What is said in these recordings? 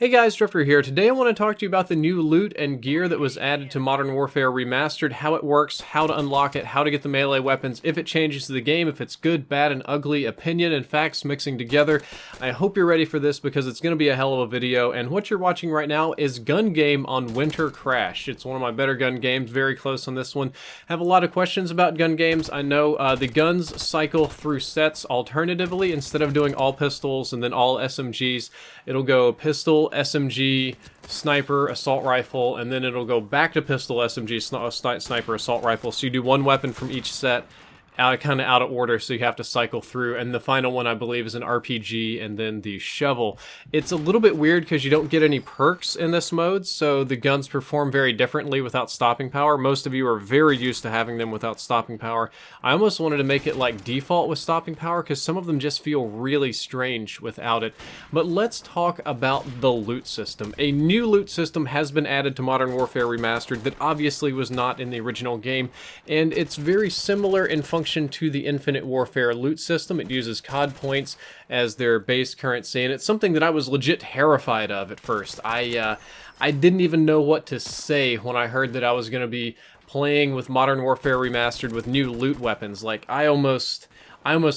Hey guys, Drifter here. Today I want to talk to you about the new loot and gear that was added to Modern Warfare Remastered, how it works, how to unlock it, how to get the melee weapons, if it changes the game, if it's good, bad, and ugly, opinion and facts mixing together. I hope you're ready for this because it's going to be a hell of a video, and what you're watching right now is Gun Game on Winter Crash. It's one of my better gun games, very close on this one. I have a lot of questions about gun games. I know the guns cycle through sets alternatively. Instead of doing all pistols and then all SMGs, it'll go pistol, SMG, sniper, assault rifle, and then it'll go back to pistol, SMG, sniper, assault rifle. So you do one weapon from each set, kind of out of order, so you have to cycle through. And the final one, I believe, is an RPG and then the shovel. It's a little bit weird because you don't get any perks in this mode, so the guns perform very differently without stopping power. Most of you are very used to having them without stopping power. I almost wanted to make it like default with stopping power because some of them just feel really strange without it. But let's talk about the loot system. A new loot system has been added to Modern Warfare Remastered that obviously was not in the original game, and it's very similar in function to the Infinite Warfare loot system. It uses COD points as their base currency, and it's something that I was legit terrified of at first. I didn't even know what to say when I heard that I was going to be playing with Modern Warfare Remastered with new loot weapons. Like, I almost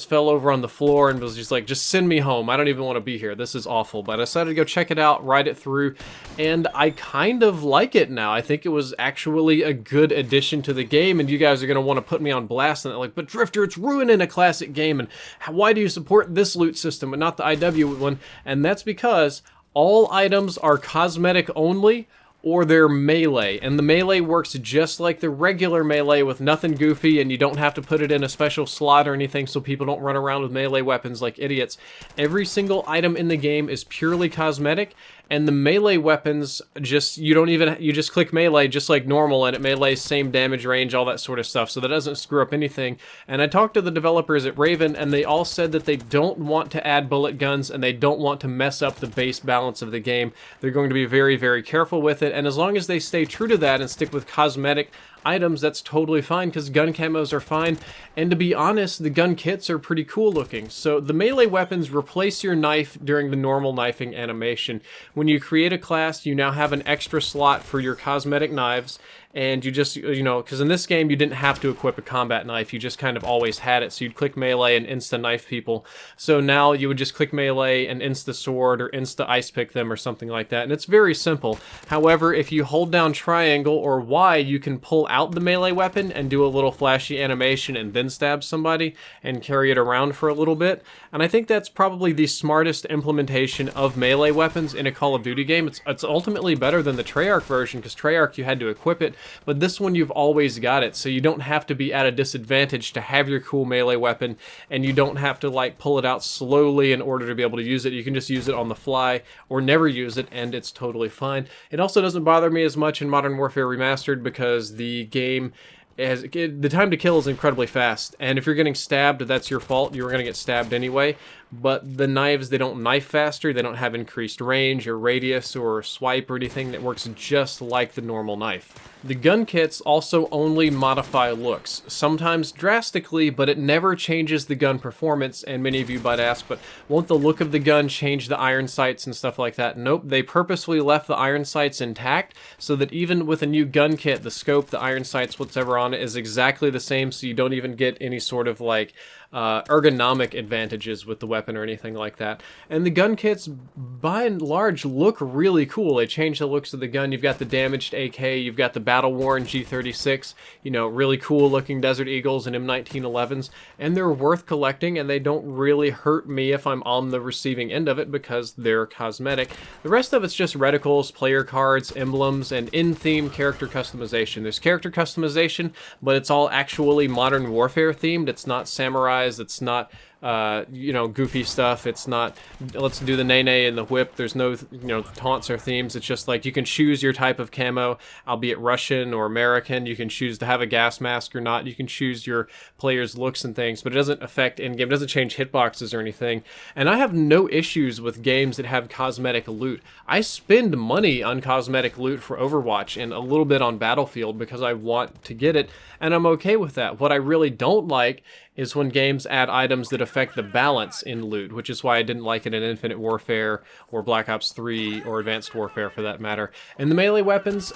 fell over on the floor and was just like, just send me home. I don't even want to be here. This is awful. But I decided to go check it out, ride it through, and I kind of like it now. I think it was actually a good addition to the game, and you guys are going to want to put me on blast and like, but Drifter, it's ruining a classic game, and why do you support this loot system and not the IW one? And that's because all items are cosmetic only, or they're melee, and the melee works just like the regular melee with nothing goofy, and you don't have to put it in a special slot or anything so people don't run around with melee weapons like idiots. Every single item in the game is purely cosmetic, and the melee weapons you just click melee just like normal, and it melees same damage range, all that sort of stuff, so that doesn't screw up anything. And I talked to the developers at Raven, and they all said that they don't want to add bullet guns, and they don't want to mess up the base balance of the game. They're going to be very, very careful with it, and as long as they stay true to that and stick with cosmetic items, that's totally fine, because gun camos are fine. And to be honest, the gun kits are pretty cool looking. So the melee weapons replace your knife during the normal knifing animation. When you create a class, you now have an extra slot for your cosmetic knives, and you just, because in this game you didn't have to equip a combat knife, you just kind of always had it, so you'd click melee and insta knife people. So now you would just click melee and insta sword or insta ice pick them or something like that, and it's very simple. However, if you hold down triangle or Y, you can pull out the melee weapon and do a little flashy animation and then stab somebody and carry it around for a little bit. And I think that's probably the smartest implementation of melee weapons in a Call of Duty game. It's ultimately better than the Treyarch version, because Treyarch you had to equip it, but this one you've always got it, so you don't have to be at a disadvantage to have your cool melee weapon, and you don't have to like pull it out slowly in order to be able to use it. You can just use it on the fly or never use it, and it's totally fine. It also doesn't bother me as much in Modern Warfare Remastered because the game the time to kill is incredibly fast, and if you're getting stabbed, that's your fault. You're going to get stabbed anyway. But the knives, they don't knife faster, they don't have increased range or radius or swipe or anything. That works just like the normal knife. The gun kits also only modify looks, sometimes drastically, but it never changes the gun performance. And many of you might ask, but won't the look of the gun change the iron sights and stuff like that? Nope, they purposely left the iron sights intact so that even with a new gun kit, the scope, the iron sights, whatever on it is exactly the same, so you don't even get any sort of like ergonomic advantages with the weapon or anything like that. And the gun kits, by and large, look really cool. They change the looks of the gun. You've got the damaged AK, you've got the battle-worn G36, really cool looking Desert Eagles and M1911s, and they're worth collecting, and they don't really hurt me if I'm on the receiving end of it because they're cosmetic. The rest of it's just reticles, player cards, emblems, and in-theme character customization. There's character customization, but it's all actually Modern Warfare themed. It's not samurai. It's not goofy stuff. It's not, let's do the nay and the whip. There's no, taunts or themes. It's just like you can choose your type of camo, albeit Russian or American. You can choose to have a gas mask or not. You can choose your player's looks and things, but it doesn't affect in-game. It doesn't change hitboxes or anything. And I have no issues with games that have cosmetic loot. I spend money on cosmetic loot for Overwatch and a little bit on Battlefield because I want to get it, and I'm okay with that. What I really don't like is when games add items that affect the balance in loot, which is why I didn't like it in Infinite Warfare or Black Ops 3 or Advanced Warfare for that matter. And the melee weapons,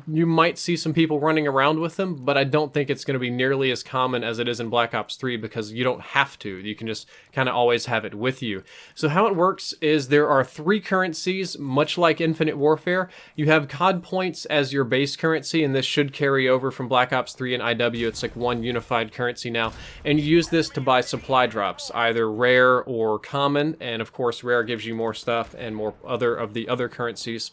you might see some people running around with them, but I don't think it's going to be nearly as common as it is in Black Ops 3 because you don't have to. You can just kind of always have it with you. So how it works is there are 3 currencies, much like Infinite Warfare. You have COD points as your base currency, and this should carry over from Black Ops 3 and IW. It's like one unified currency now. And you use this to buy supply drops, either rare or common, and of course rare gives you more stuff and more of the other currencies.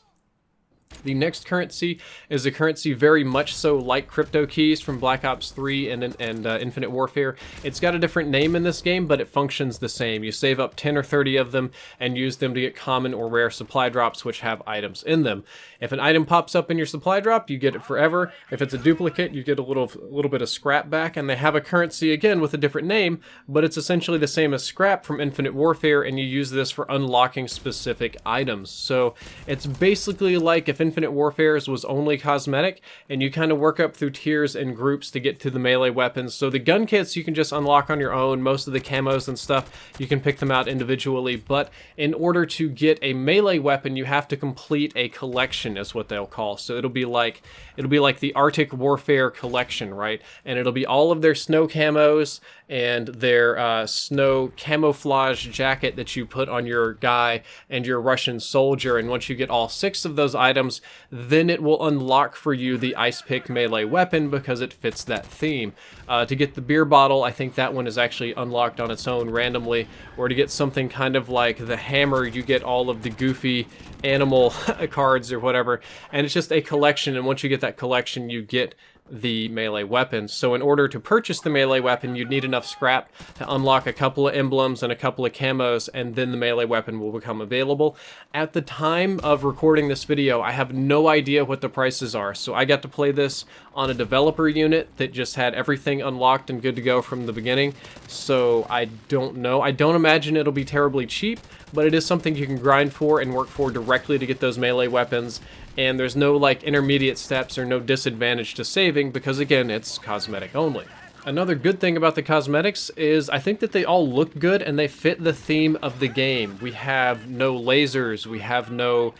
The next currency is a currency very much so like crypto keys from Black Ops 3 and Infinite Warfare. It's got a different name in this game, but it functions the same. You save up 10 or 30 of them and use them to get common or rare supply drops which have items in them. If an item pops up in your supply drop, you get it forever. If it's a duplicate, you get a little bit of scrap back, and they have a currency again with a different name, but it's essentially the same as scrap from Infinite Warfare, and you use this for unlocking specific items. So it's basically like if Infinite Warfare's was only cosmetic, and you kind of work up through tiers and groups to get to the melee weapons. So the gun kits you can just unlock on your own. Most of the camos and stuff, you can pick them out individually, but in order to get a melee weapon, you have to complete a collection, is what they'll call. So it'll be like the Arctic Warfare collection, right? And it'll be all of their snow camos and their snow camouflage jacket that you put on your guy and your Russian soldier. And once you get all 6 of those items, then it will unlock for you the ice pick melee weapon because it fits that theme. To get the beer bottle, I think that one is actually unlocked on its own randomly, or to get something kind of like the hammer, you get all of the goofy animal cards or whatever, and it's just a collection, and once you get that collection, you get the melee weapon. So in order to purchase the melee weapon, you'd need enough scrap to unlock a couple of emblems and a couple of camos, and then the melee weapon will become available. At the time of recording this video, I have no idea what the prices are, so I got to play this on a developer unit that just had everything unlocked and good to go from the beginning, so I don't know. I don't imagine it'll be terribly cheap, but it is something you can grind for and work for directly to get those melee weapons, and there's no like intermediate steps or no disadvantage to saving because again, it's cosmetic only. Another good thing about the cosmetics is I think that they all look good and they fit the theme of the game. We have no lasers, we have no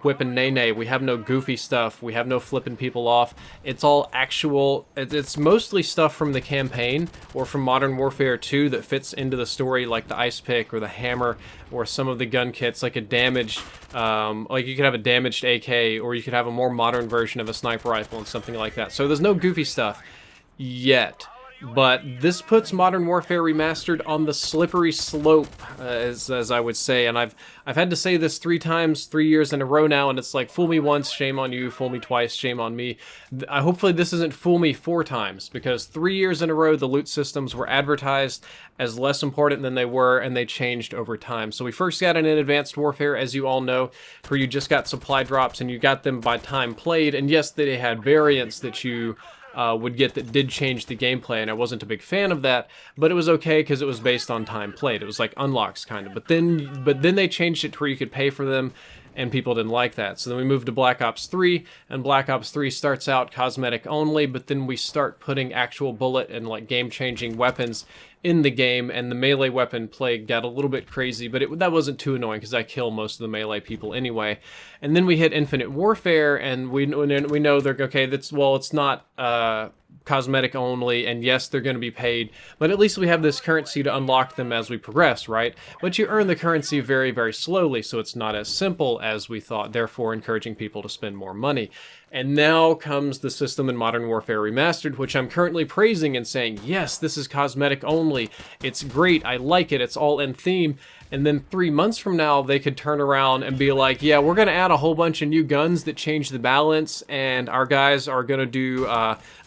whip and nay-nay, we have no goofy stuff, we have no flipping people off. It's all actual, it's mostly stuff from the campaign or from Modern Warfare 2 that fits into the story, like the ice pick or the hammer or some of the gun kits, like a damaged, like you could have a damaged AK, or you could have a more modern version of a sniper rifle and something like that. So there's no goofy stuff yet. But this puts Modern Warfare Remastered on the slippery slope, as I would say, and I've had to say this 3 times, 3 years in a row now, and it's like, fool me once, shame on you, fool me twice, shame on me. Hopefully this isn't fool me 4 times, because 3 years in a row the loot systems were advertised as less important than they were, and they changed over time. So we first got it in Advanced Warfare, as you all know, where you just got supply drops, and you got them by time played, and yes, they had variants that you would get that did change the gameplay, and I wasn't a big fan of that, but it was okay because it was based on time played. It was like unlocks kind of, but then they changed it to where you could pay for them, and people didn't like that. So then we moved to Black Ops 3, and Black Ops 3 starts out cosmetic only, but then we start putting actual bullet and like game-changing weapons in the game, and the melee weapon play got a little bit crazy, but that wasn't too annoying because I kill most of the melee people anyway. And then we hit Infinite Warfare, and we know they're okay. It's not cosmetic only, and yes, they're going to be paid, but at least we have this currency to unlock them as we progress, right? But you earn the currency very, very slowly, so it's not as simple as we thought, therefore encouraging people to spend more money. And now comes the system in Modern Warfare Remastered, which I'm currently praising and saying, yes, this is cosmetic only, it's great, I like it, it's all in theme. And then 3 months from now, they could turn around and be like, yeah, we're going to add a whole bunch of new guns that change the balance, and our guys are going to do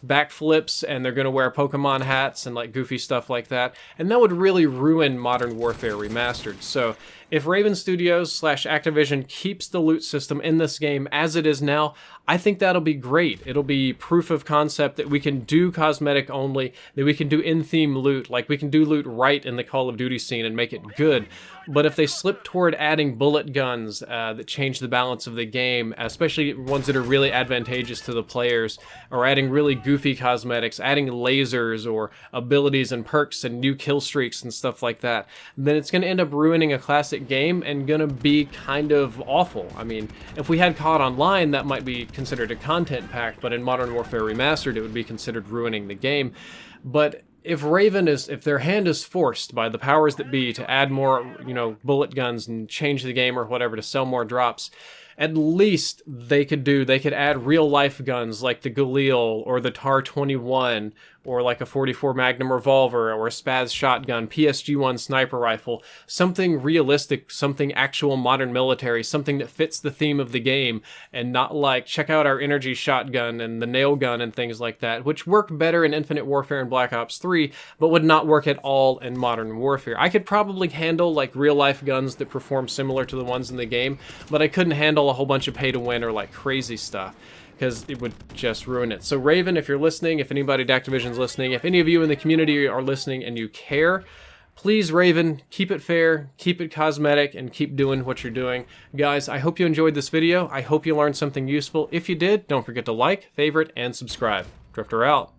backflips, and they're going to wear Pokemon hats and like goofy stuff like that. And that would really ruin Modern Warfare Remastered. So if Raven Studios / Activision keeps the loot system in this game as it is now, I think that'll be great. It'll be proof of concept that we can do cosmetic only, that we can do in-theme loot, like we can do loot right in the Call of Duty scene and make it good. But if they slip toward adding bullet guns that change the balance of the game, especially ones that are really advantageous to the players, or adding really goofy cosmetics, adding lasers or abilities and perks and new kill streaks and stuff like that, then it's going to end up ruining a classic game and going to be kind of awful. I mean, if we had COD Online, that might be considered a content pack, but in Modern Warfare Remastered, it would be considered ruining the game. But if their hand is forced by the powers that be to add more, bullet guns and change the game or whatever to sell more drops, at least they could add real life guns like the Galil or the TAR-21 or like a 44 Magnum revolver or a Spaz shotgun, PSG-1 sniper rifle, something realistic, something actual modern military, something that fits the theme of the game, and not like, check out our energy shotgun and the nail gun and things like that, which work better in Infinite Warfare and Black Ops 3, but would not work at all in Modern Warfare. I could probably handle like real life guns that perform similar to the ones in the game, but I couldn't handle a whole bunch of pay to win or like crazy stuff, because it would just ruin it. So Raven, if you're listening, if anybody at Activision's listening, if any of you in the community are listening and you care, please, Raven, keep it fair, keep it cosmetic, and keep doing what you're doing. Guys, I hope you enjoyed this video. I hope you learned something useful. If you did, don't forget to like, favorite, and subscribe. Drifter out.